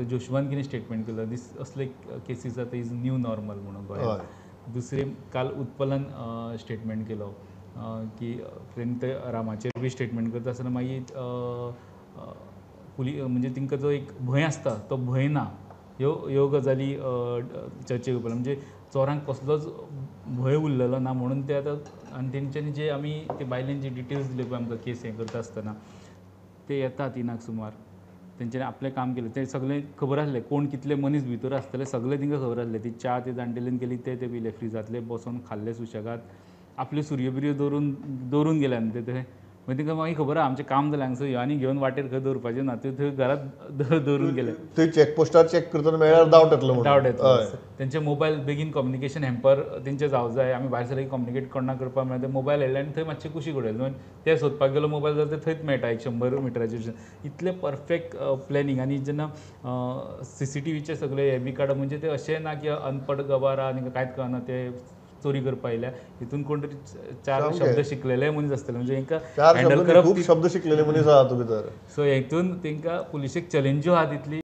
जोशवान कितें स्टेटमेंट केलं दीस असले केसीस आतां इज न्यू नॉर्मल म्हणून गोंयांत. दुसरे काल उत्पलान स्टेटमेंट केलो की ते रामाचेर बी स्टेटमेंट करता आसतना मागीर म्हणजे तांकां जो एक भंय आसता तो भंय ना ह्यो गजाली चर्चेक येवपाक म्हणजे चोरांक कसलोच भंय उरलेलो ना म्हणून ते आतां आनी तेंच्यांनी जे आमी ते बायलेन जे डिटेल्स दिले पळय आमकां केस हें करता आसतना ते येता 3 सुमार तेंच्यांनी आपलें काम केलें तें सगळें खबर आसलें कोण कितले मनीस भितर आसतले सगळें तांकां खबर आसलें ती च्या ते जाण्टेल्यान केली ते पिले फ्रिजांतले बसून खाल्ले सुशेगाद आपल्यो सुरयो बिरयो दवरून गेले आनी ते थंय मागीर तांकां मागीर खबर आहा आमचें काम जालें हांगसर ह्यो आनी घेवन वाटेर खंय दवरपाचें ना त्यो थंय घरांत दवरून गेले. थंय चॅकपोस्टार चॅक करतना मेळ्यार डावट येतलो डावट येतलो तेंचे मोबायल बेगीन कम्युनिकेशन हॅम्पर तेंचें जावं जाय आमी भायर सरले कम्युनिकेट कोणा करपाक मेळना ते मोबायल हेडले आनी थंय मातशें कुशीक उडयलें ते सोदपाक गेलो मोबायल जाल्यार ते थंयच मेळटा 100 मिटराचेर इतलें परफेक्ट प्लॅनिंग आनी जेन्ना CCTVचे सगळे हे बी काडप म्हणजे ते अशें ना की अनपड गवार आहा तांकां कांयच कळना ते चोरी करपा आयल्या हितून कोण तरी 4 शब्द शिकलेले मनीस आसतले म्हणजे हांकां हँडल करप खूब शब्द शिकलेले मनीस आहा भितर सो हितून तांकां पुलिशेक चॅलेंज्यो आहा तितली